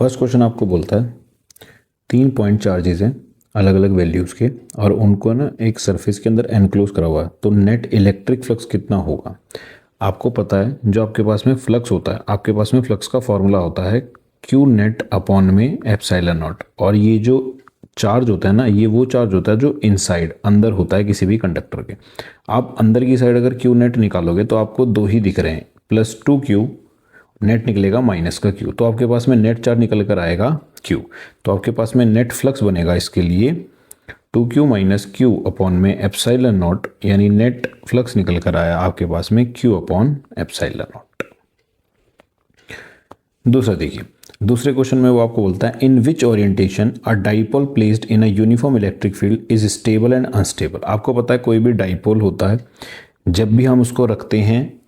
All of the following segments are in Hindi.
फर्स्ट क्वेश्चन आपको बोलता है 3 पॉइंट चार्जेस हैं अलग अलग वैल्यूज़ के और उनको ना एक सरफेस के अंदर एनक्लोज करा हुआ है, तो नेट इलेक्ट्रिक फ्लक्स कितना होगा। आपको पता है जो आपके पास में फ्लक्स होता है, आपके पास में फ्लक्स का फॉर्मूला होता है क्यू नेट अपॉन में एप्सिलॉन नॉट। और ये जो चार्ज होता है ना, ये वो चार्ज होता है जो इनसाइड अंदर होता है किसी भी कंडक्टर के। आप अंदर की साइड अगर क्यू नेट निकालोगे तो आपको दो ही दिख रहे हैं, +2Q नेट निकलेगा माइनस का Q, तो आपके पास में नेट चार्ज निकल कर आएगा Q। तो आपके पास में नेट फ्लक्स बनेगा इसके लिए 2Q माइनस Q अपॉन में एप्सिलॉन नॉट, यानी नेट फ्लक्स निकल कर आया आपके पास में Q अपॉन एप्सिलॉन नॉट। दूसरा देखिए, दूसरे क्वेश्चन में वो आपको बोलता है in which orientation a dipole placed in a uniform electric field is stable and unstable. आपको पता है कोई भी डाइपोल होता है, जब भी हम उसको रखते हैं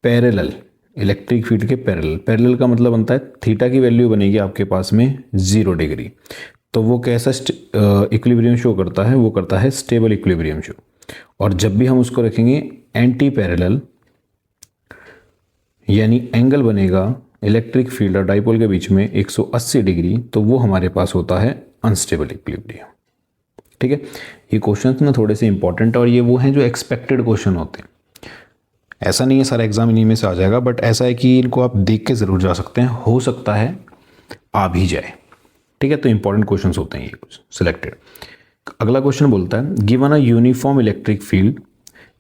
पैरेलल, इलेक्ट्रिक फील्ड के पैरेलल, पैरेलल का मतलब बनता है थीटा की वैल्यू बनेगी आपके पास में 0 डिग्री, तो वो कैसा इक्विलिब्रियम शो करता है, वो करता है स्टेबल इक्विलिब्रियम शो। और जब भी हम उसको रखेंगे एंटी पैरेलल, यानी एंगल बनेगा इलेक्ट्रिक फील्ड और डाइपोल के बीच में 180 डिग्री, तो वो हमारे पास होता है अनस्टेबल इक्विलिब्रियम। ठीक है, ये क्वेश्चन ना थोड़े से इंपॉर्टेंट और ये वो हैं जो एक्सपेक्टेड क्वेश्चन होते हैं। ऐसा नहीं है सारा एग्जाम इन्हीं में से आ जाएगा, बट ऐसा है कि इनको आप देख के ज़रूर जा सकते हैं, हो सकता है आ भी जाए। ठीक है, तो इंपॉर्टेंट क्वेश्चंस होते हैं ये कुछ सिलेक्टेड। अगला क्वेश्चन बोलता है given a uniform electric field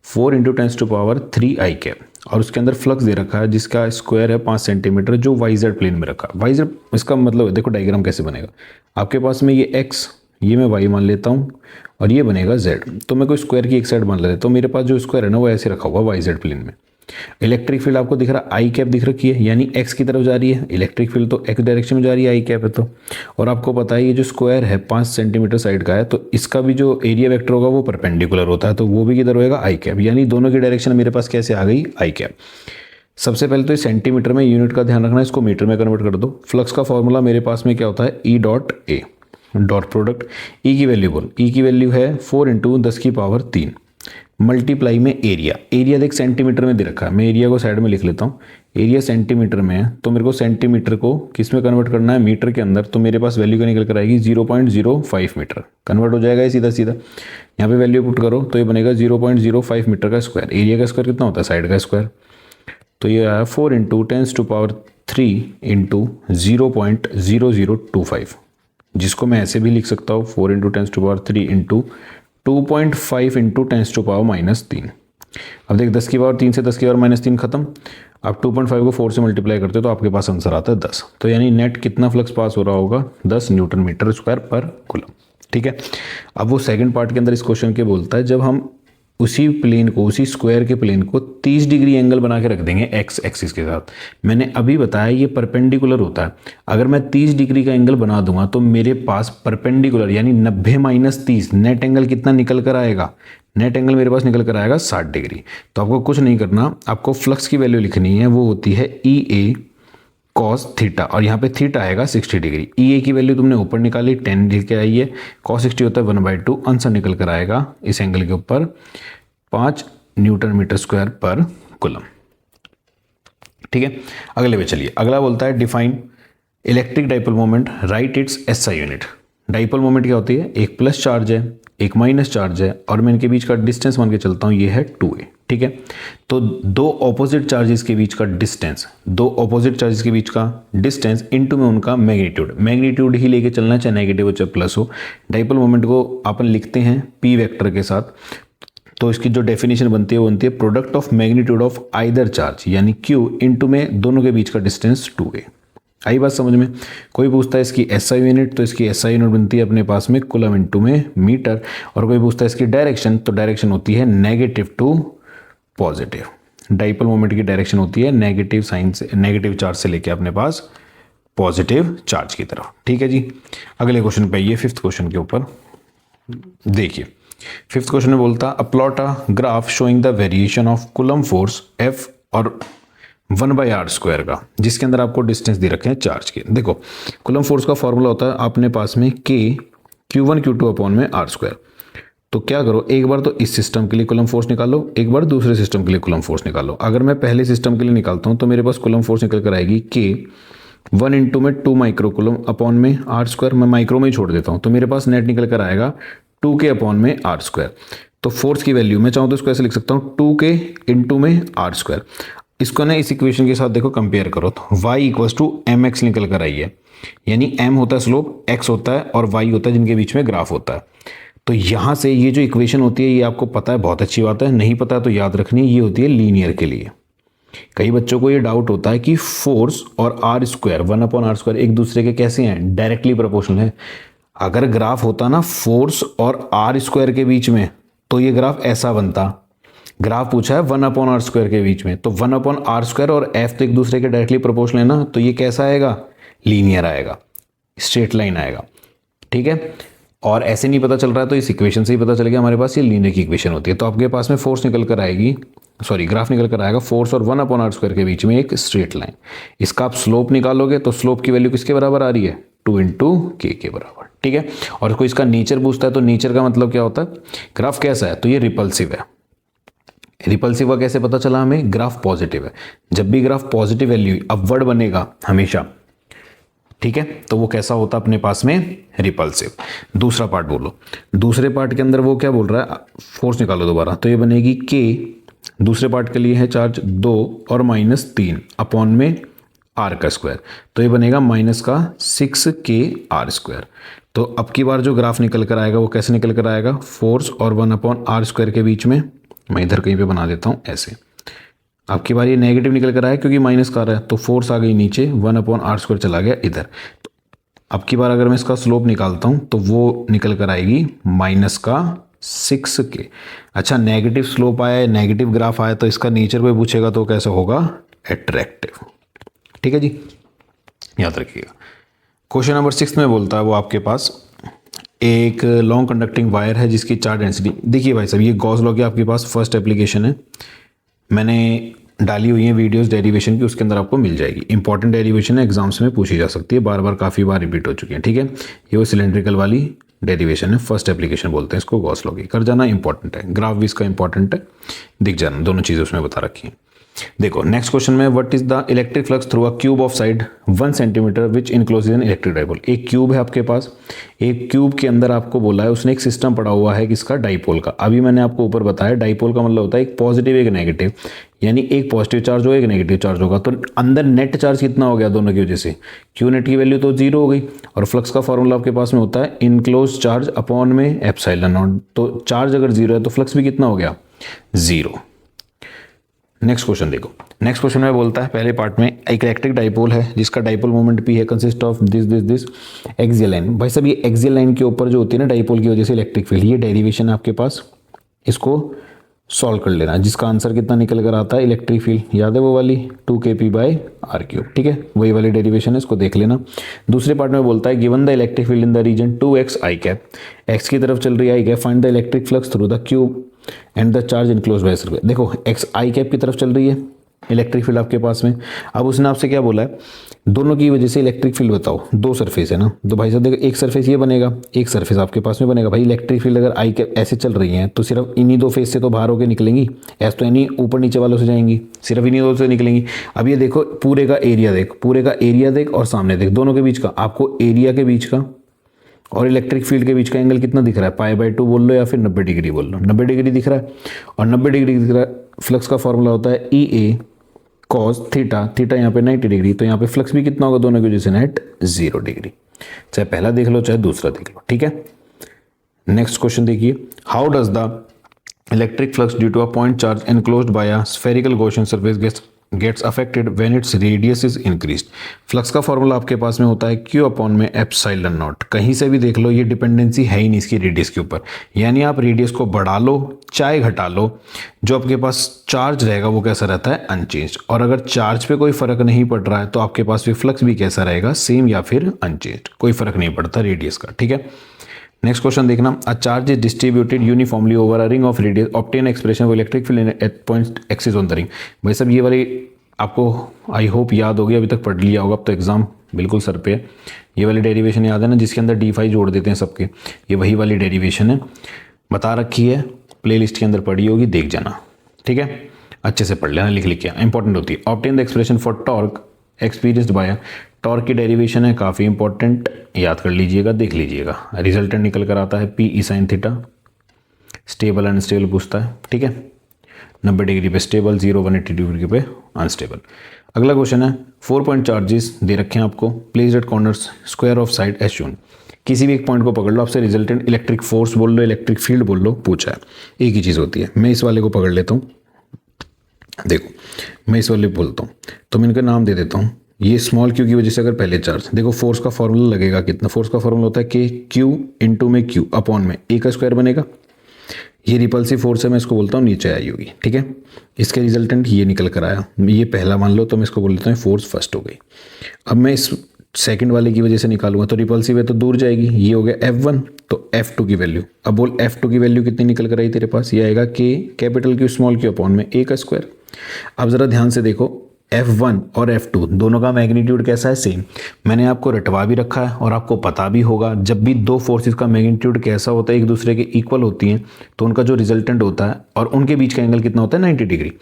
4 × 10⁻³ I cap, और उसके अंदर फ्लक्स दे रखा है जिसका स्क्वायर है 5 सेंटीमीटर, जो YZ प्लेन में रखा है। YZ इसका मतलब देखो डायग्राम कैसे बनेगा, आपके पास में ये X, ये मैं Y मान लेता हूँ और ये बनेगा Z, तो मैं कोई स्क्वायर की एक साइड मान लेता हूँ, तो मेरे पास जो स्क्वायर है ना वो ऐसे रखा हुआ YZ प्लेन में। इलेक्ट्रिक फील्ड आपको दिख रहा है I कैप दिख रखी है, यानी X की तरफ जा रही है, इलेक्ट्रिक फील्ड तो X डायरेक्शन में जा रही है, I कैप है तो। और आपको पता है ये जो स्क्वायर है 5 सेंटीमीटर साइड का है, तो इसका भी जो एरिया वेक्टर होगा वो परपेंडिकुलर होता है, तो वो भी किधर होएगा I कैप, यानी दोनों की डायरेक्शन मेरे पास कैसे आ गई I कैप। सबसे पहले तो ये सेंटीमीटर में, यूनिट का ध्यान रखना, इसको मीटर में कन्वर्ट कर दो। फ्लक्स का फॉर्मूला मेरे पास में क्या होता है, E.A डॉट प्रोडक्ट, E की वैल्यू बोल, E की वैल्यू है 4 × 10⁻³ मल्टीप्लाई में एरिया। एरिया देख सेंटीमीटर में दे रखा है, मैं एरिया को साइड में लिख लेता हूँ, एरिया सेंटीमीटर में है, तो मेरे को सेंटीमीटर को किस में कन्वर्ट करना है, मीटर के अंदर, तो मेरे पास वैल्यू क्या निकल कर आएगी 0.05 मीटर, कन्वर्ट हो जाएगा ये सीधा सीधा। यहाँ पे वैल्यू पुट करो तो ये बनेगा 0.05 मीटर का स्क्वायर। एरिया का स्क्वायर कितना होता है, साइड का स्क्वायर, तो ये आया 4 × 10⁻³ × 0.0025, जिसको मैं ऐसे भी लिख सकता हूँ 4 × 10⁻³ × 2.5 × 10⁻³ अब देख 10⁻³ से 10⁻³ खत्म, आप 2.5 को 4 से मल्टीप्लाई करते हो तो आपके पास आंसर आता है 10। तो यानी नेट कितना फ्लक्स पास हो रहा होगा, 10 न्यूटन मीटर स्क्वायर पर कूलम। ठीक है, अब वो सेकंड पार्ट के अंदर इस क्वेश्चन के बोलता है जब हम उसी प्लेन को, उसी स्क्वायर के प्लेन को 30 डिग्री एंगल बना के रख देंगे एक्स एक्सिस के साथ। मैंने अभी बताया ये परपेंडिकुलर होता है, अगर मैं 30 डिग्री का एंगल बना दूंगा तो मेरे पास परपेंडिकुलर यानी 90 - 30 नेट एंगल कितना निकल कर आएगा, नेट एंगल मेरे पास निकल कर आएगा 60 डिग्री। तो आपको कुछ नहीं करना, आपको फ्लक्स की वैल्यू लिखनी है, वो होती है EA कॉस थीटा, और यहाँ पे थीटा आएगा 60 डिग्री। EA की वैल्यू तुमने ऊपर निकाली 10 लेके आई है, कॉस 60 होता है 1/2, आंसर निकल कर आएगा इस एंगल के ऊपर 5 न्यूटन मीटर स्क्वायर पर कूलम। ठीक है, अगले पे चलिए। अगला बोलता है define electric dipole moment, right it's SI unit. Dipole moment क्या होती है, एक प्लस चार्ज है एक माइनस चार्ज है और मैं इनके बीच का डिस्टेंस मान के चलता हूँ, ये है 2a। ठीक है, तो दो ऑपोजिट चार्जेस के बीच का डिस्टेंस, दो ऑपोजिट चार्जेस के बीच का डिस्टेंस इनटू में उनका मैग्नीट्यूड, मैग्नीट्यूड ही लेके चलना, चाहे नेगेटिव हो चाहे प्लस हो। डाइपोल मोमेंट को अपन लिखते हैं P वेक्टर के साथ, तो इसकी जो डेफिनेशन बनती है वो बनती है product of magnitude of either charge, यानी Q इनटू में दोनों के बीच का डिस्टेंस 2a। आई बात समझ में। कोई पूछता है इसकी SI यूनिट, तो इसकी SI यूनिट बनती है अपने पास में कूलम इनटू में मीटर, और कोई पूछता है इसकी डायरेक्शन, तो डायरेक्शन होती है negative to positive. Dipole moment की डायरेक्शन होती है नेगेटिव साइन से, नेगेटिव चार्ज से लेके अपने पास पॉजिटिव चार्ज की तरफ। ठीक है जी, अगले क्वेश्चन पे ये 5th क्वेश्चन के ऊपर देखिए। 5th क्वेश्चन में बोलता है plot a graph showing the variation of coulomb force F और 1/r² का, जिसके अंदर आपको डिस्टेंस दे रखे हैं चार्ज के। देखो कूलम फोर्स का फॉर्मूला होता है अपने पास में K Q1 Q2 अपॉन में r²। तो क्या करो, एक बार तो इस सिस्टम के लिए कूलम फोर्स निकालो, एक बार दूसरे सिस्टम के लिए कूलम फोर्स निकालो। अगर मैं पहले सिस्टम के लिए निकालता हूं तो मेरे पास कूलम फोर्स निकल कर आएगी K 1 इंटू में 2 माइक्रोकुलम अपॉन में आर स्क्वायर, मैं माइक्रो में ही छोड़ देता हूँ, तो मेरे पास नेट निकल कर आएगा 2k अपॉन में आर स्क्वायर। तो फोर्स की वैल्यू मैं चाहूँ तो इसको ऐसे लिख सकता हूँ 2k इंटू में आर स्क्वायर। इसको ना इस इक्वेशन के साथ देखो कंपेयर करो तो y equals to M X निकल कर आई है, यानी m होता है स्लोप, x होता है और y होता है जिनके बीच में ग्राफ होता है। तो यहाँ से ये जो इक्वेशन होती है ये आपको पता है, बहुत अच्छी बात है, नहीं पता तो याद रखनी, ये होती है लीनियर के लिए। कई बच्चों को ये डाउट होता है कि फोर्स और R square 1 upon R square एक दूसरे के कैसे हैं, डायरेक्टली प्रोपोर्शनल है। अगर ग्राफ होता ना फोर्स और आर स्क्वायर के बीच में तो ये ग्राफ ऐसा बनता। ग्राफ पूछा है 1 अपॉन आर स्क्वायर के बीच में, तो 1 अपॉन आर स्क्वायर और एफ तो एक दूसरे के डायरेक्टली प्रोपोर्शनल है ना, तो ये कैसा आएगा, लीनियर आएगा, स्ट्रेट लाइन आएगा। ठीक है, और ऐसे नहीं पता चल रहा है तो इस इक्वेशन से ही पता चल गया हमारे पास ये लीनियर की इक्वेशन होती है। तो आपके पास में फोर्स निकल कर आएगी, सॉरी ग्राफ निकल कर आएगा फोर्स और 1 अपॉन आर स्क्वायर के बीच में एक स्ट्रेट लाइन। इसका आप स्लोप निकालोगे तो स्लोप की वैल्यू किसके बराबर आ रही है, 2 इंटू के बराबर। ठीक है, और कोई इसका नेचर पूछता है तो नेचर का मतलब क्या होता है, ग्राफ कैसा है, तो ये रिपल्सिव है। रिपल्सिव का कैसे पता चला हमें, ग्राफ पॉजिटिव है। जब भी ग्राफ पॉजिटिव वैल्यू अपवर्ड बनेगा हमेशा, ठीक है, तो वो कैसा होता है अपने पास में, रिपल्सिव। दूसरा पार्ट बोलो, दूसरे पार्ट के अंदर वो क्या बोल रहा है, फोर्स निकालो दोबारा, तो ये बनेगी k, दूसरे पार्ट के लिए है चार्ज 2 और -3 अपॉन में r का स्क्वायर, तो ये बनेगा माइनस का 6k r स्क्वायर। तो अब की बार जो ग्राफ निकल कर आएगा वो कैसे निकल कर आएगा, फोर्स और 1 अपॉन आर स्क्वायर के बीच में, मैं इधर कहीं पे बना देता हूँ ऐसे। अब की बार ये नेगेटिव निकल कर आया क्योंकि माइनस का आ रहा है, तो फोर्स आ गई नीचे, 1 अपॉन आर स्क्वायर चला गया इधर। तो अब की बार अगर मैं इसका स्लोप निकालता हूँ तो वो निकल कर आएगी माइनस का 6k। अच्छा, नेगेटिव स्लोप आया है, नेगेटिव ग्राफ आया, तो इसका नेचर कोई पूछेगा तो कैसा होगा, अट्रैक्टिव। ठीक है जी, याद रखिएगा। क्वेश्चन नंबर 6 में बोलता है वो आपके पास एक लॉन्ग कंडक्टिंग वायर है जिसकी चार्ज डेंसिटी, देखिए भाई साहब ये गॉस लॉ की आपके पास फर्स्ट एप्लीकेशन है, मैंने डाली हुई है वीडियोस डेरिवेशन की, उसके अंदर आपको मिल जाएगी। इंपॉर्टेंट डेरिवेशन है, एग्जाम्स में पूछी जा सकती है, बार बार काफ़ी बार रिपीट हो चुकी है। ठीक है, ये वो सिलेंड्रिकल वाली डेरिवेशन है, फर्स्ट एप्लीकेशन बोलते हैं इसको, गॉस लॉ की, कर जाना, इंपॉर्टेंट है। ग्राफ भी इसका इंपॉर्टेंट है, दिख जाना, दोनों चीज़ें उसमें बता रखी हैं। देखो नेक्स्ट क्वेश्चन में, what is the electric flux through a cube of side 1 centimetre which enclose an electric dipole. एक क्यूब है आपके पास, एक क्यूब के अंदर आपको बोला है, उसने एक सिस्टम पड़ा हुआ है किसका, डाइपोल का। अभी मैंने आपको ऊपर बताया डाइपोल का मतलब होता है एक पॉजिटिव एक नेगेटिव, यानी एक पॉजिटिव चार्ज होगा एक नेगेटिव चार्ज होगा, तो अंदर नेट चार्ज कितना हो गया दोनों की वजह से, क्यू नेट की वैल्यू तो 0 हो गई। और फ्लक्स का फॉर्मूला आपके पास में होता है इनक्लोज चार्ज अपॉन में एप्सिलॉन नॉट, तो चार्ज अगर 0 है तो फ्लक्स भी कितना हो गया, 0। नेक्स्ट क्वेश्चन देखो, नेक्स्ट क्वेश्चन में बोलता है पहले पार्ट में एक इलेक्ट्रिक डाइपोल है जिसका डाइपोल मोमेंट P है, consist of this axial line. भाई साहब ये एक्सियल लाइन के ऊपर जो होती है ना डाइपोल की वजह से इलेक्ट्रिक फील्ड, ये डेरिवेशन है आपके पास, इसको सॉल्व कर लेना, जिसका आंसर कितना निकल कर आता है, इलेक्ट्रिक फील्ड याद है वो वाली 2kp/r³। ठीक है, वही वाली डेरिवेशन है, इसको देख लेना। दूसरे पार्ट में बोलता है given the electric field in the region 2x i cap, X की तरफ चल रही है i cap, find the electric flux through the cube and the charge enclose by circle. देखो एक्स आई कैप की तरफ चल रही है इलेक्ट्रिक फील्ड आपके पास में। अब उसने आपसे क्या बोला है, दोनों की वजह से इलेक्ट्रिक फील्ड बताओ, दो सरफेस है ना, तो भाई साहब देखो एक सरफेस ये बनेगा, एक सरफेस आपके पास में बनेगा। भाई इलेक्ट्रिक फील्ड अगर आई कैप ऐसे चल रही है तो सिर्फ इन्हीं दो फेस से तो बाहर होकर निकलेंगी, ऐसे तो इन्हीं ऊपर नीचे वालों से जाएंगी, सिर्फ इन्हीं दो से निकलेंगी। अब ये देखो पूरे का एरिया देख, पूरे का एरिया देख और सामने देख, दोनों के बीच का, आपको एरिया के बीच का और इलेक्ट्रिक फील्ड के बीच का एंगल कितना दिख रहा है, π/2 बोल लो या फिर 90 डिग्री बोल लो, 90 डिग्री दिख रहा है। और 90 डिग्री दिख रहा है, फ्लक्स का फॉर्मूला होता है EA cos थीटा, थीटा यहाँ पे 90 डिग्री, तो यहाँ पे फ्लक्स भी कितना होगा दोनों की वजह से, नेट 0 डिग्री। चाहे पहला देख लो चाहे दूसरा देख लो। ठीक है, नेक्स्ट क्वेश्चन देखिए, how does the electric flux due to a point charge enclosed by a spherical Gaussian surface gets affected when its radius is increased. Flux का फॉर्मूला आपके पास में होता है Q अपॉन में एप्सिलॉन नॉट। कहीं से भी देख लो ये डिपेंडेंसी है ही नहीं इसकी रेडियस के ऊपर, यानी आप रेडियस को बढ़ा लो चाहे घटा लो, जो आपके पास चार्ज रहेगा वो कैसा रहता है, अनचेंज्ड। और अगर चार्ज पे कोई फर्क नहीं पड़ रहा है तो आपके पास भी फ्लक्स भी कैसा रहेगा, सेम या फिर अनचेंज्ड, कोई फर्क नहीं पड़ता रेडियस का। ठीक है, नेक्स्ट क्वेश्चन देखना, a charge is distributed uniformly over a ring of radius, obtain expression of electric field at point axis on the ring. भाई साहब ये वाली आपको आई होप याद होगी, अभी तक पढ़ लिया होगा, अब तो एग्जाम बिल्कुल सर पे है। ये वाली डेरिवेशन याद है ना, जिसके अंदर d5 जोड़ देते हैं सबके, ये वही वाली डेरिवेशन है, बता रखी है, प्लेलिस्ट के अंदर पढ़ी होगी, देख जाना। ठीक है, अच्छे से पढ़ लेना, लिख लिख के, इंपॉर्टेंट होती है। Obtain the expression for torque experienced by a. Torque की डेरिवेशन है, काफ़ी इंपॉर्टेंट, याद कर लीजिएगा, देख लीजिएगा। रिजल्टेंट निकल कर आता है P E sine theta. Stable unstable पूछता है, ठीक है। 90 डिग्री पे स्टेबल, 180 डिग्री पे अनस्टेबल। अगला क्वेश्चन है 4 पॉइंट चार्जेस दे रखे हैं आपको, placed at corners square of side as shown. किसी भी एक पॉइंट को पकड़ लो, आपसे रिजल्टेंट इलेक्ट्रिक फोर्स बोल लो, इलेक्ट्रिक फील्ड बोल लो, पूछा है। एक ही चीज़ होती है। मैं इस वाले को पकड़ लेता हूँ, देखो मैं इस वाले बोलता हूँ, तो मैं इनका नाम दे देता हूँ। ये स्मॉल क्यू की वजह से अगर पहले चार्ज, देखो फोर्स का फॉर्मूला लगेगा कितना, फोर्स का फॉर्मूला होता है के क्यू इंटू में क्यू अपॉन में ए का स्क्वायर बनेगा। ये रिपल्सिव फोर्स है, मैं इसको बोलता हूँ नीचे आई होगी, ठीक है। इसके रिजल्टेंट ये निकल कर आया, ये पहला मान लो, तो मैं इसको बोल देता हूँ फोर्स फर्स्ट हो गई। अब मैं इस सेकंड वाले की वजह से निकालूंगा, तो रिपल्सिव है तो दूर जाएगी, ये हो गया F1, तो F2 की वैल्यू, अब बोल F2 की वैल्यू कितनी निकल कर आई तेरे पास, ये आएगा के capital Q small Q upon में ए का स्क्वायर। अब ज़रा ध्यान से देखो, F1 और F2 दोनों का मैग्नीट्यूड कैसा है, सेम। मैंने आपको रटवा भी रखा है और आपको पता भी होगा, जब भी दो फोर्सेस का मैग्नीट्यूड कैसा होता है, एक दूसरे के इक्वल होती हैं, तो उनका जो रिजल्टेंट होता है और उनके बीच का एंगल कितना होता है, 90 डिग्री।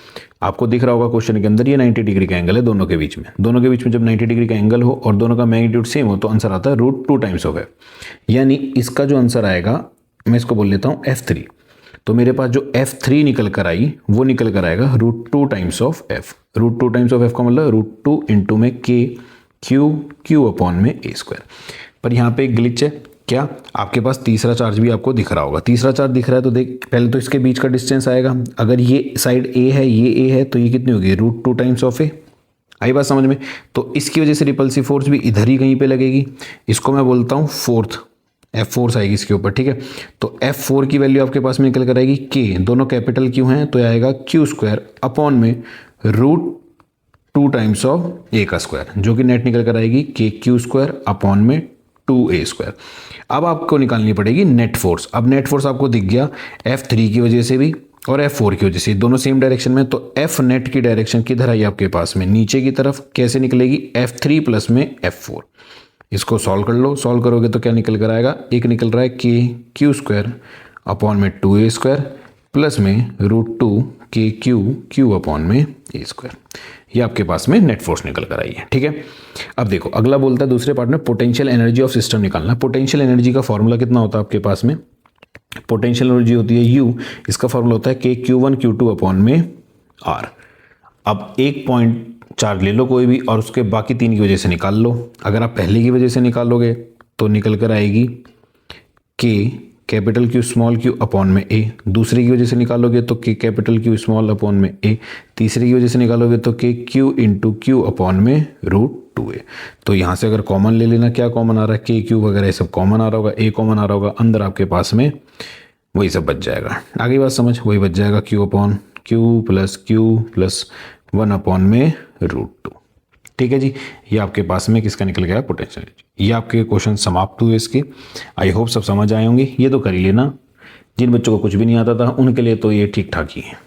आपको दिख रहा होगा क्वेश्चन के अंदर, ये 90 डिग्री का एंगल है दोनों के बीच में। दोनों के बीच में जब 90 डिग्री का एंगल हो और दोनों का मैग्नीट्यूड सेम हो, तो आंसर आता है √2 टाइम्स ऑफ F। यानी इसका जो आंसर आएगा, मैं इसको बोल लेता हूँ F3। तो मेरे पास जो F3 निकल कर आई, वो निकल कर आएगा √2 times of F। √2 times of F का मतलब √2 इंटू में के क्यू अपॉन में ए स्क्वायर। पर यहाँ पे एक ग्लिच है, क्या आपके पास तीसरा चार्ज भी आपको दिख रहा होगा। तीसरा चार्ज दिख रहा है तो देख, पहले तो इसके बीच का डिस्टेंस आएगा। अगर ये साइड ए है, ये ए है, तो ये कितनी होगी, √2 टाइम्स ऑफ ए। आई बात समझ में। तो इसकी वजह से रिपल्सिव फोर्स भी इधर ही कहीं पे लगेगी। इसको मैं बोलता हूँ फोर्थ, F4 आएगी इसके ऊपर, ठीक है। तो F4 की वैल्यू आपके पास में निकल कर आएगी के, दोनों कैपिटल क्यू हैं, तो आएगा क्यू स्क्वायर अपॉन में √2 टाइम्स ऑफ ए का स्क्वायर, जो कि नेट निकल कर आएगी के क्यू स्क्वायर अपॉन में 2a स्क्वायर। अब आपको निकालनी पड़ेगी नेट फोर्स। अब नेट फोर्स आपको दिख गया F3 की वजह से भी और F4 की वजह से, दोनों सेम डायरेक्शन में। तो F नेट की डायरेक्शन किधर आई आपके पास में, नीचे की तरफ। कैसे निकलेगी, F3 प्लस में F4। इसको सॉल्व कर लो, सॉल्व करोगे तो क्या निकल कर आएगा, एक निकल रहा है के क्यू स्क्वायर अपॉन में 2a स्क्वायर प्लस में √2 के क्यू अपॉन में ए स्क्वायर। ये आपके पास में नेट फोर्स निकल कर आई है, ठीक है। अब देखो अगला बोलता है दूसरे पार्ट में पोटेंशियल एनर्जी ऑफ सिस्टम निकालना। पोटेंशियल एनर्जी का फॉर्मूला कितना होता है आपके पास में, पोटेंशियल एनर्जी होती है U, इसका फॉर्मूला होता है के Q1 Q2 अपॉन में R। अब एक पॉइंट चार्ज ले लो कोई भी और उसके बाकी तीन की वजह से निकाल लो। अगर आप पहले की वजह से निकालोगे तो निकल कर आएगी के capital Q small Q upon में ए। दूसरे की वजह से निकालोगे तो के कैपिटल क्यू स्मॉल अपॉन में ए। तीसरे की वजह से निकालोगे तो के क्यू इंटू क्यू अपॉन में √2a। तो यहाँ से अगर कॉमन ले लेना, क्या कॉमन आ रहा है, के क्यू वगैरह ये सब कॉमन आ रहा होगा, ए कॉमन आ रहा होगा, अंदर आपके पास में वही सब बच जाएगा। आगे बात समझ, वही बच जाएगा Q upon Q plus 1 upon में √2। ठीक है जी, ये आपके पास में किसका निकल गया, पोटेंशियल। ये आपके क्वेश्चन समाप्त हुए इसके। आई होप सब समझ आए होंगे। ये तो कर ही लेना, जिन बच्चों को कुछ भी नहीं आता था उनके लिए तो ये ठीक ठाक ही है।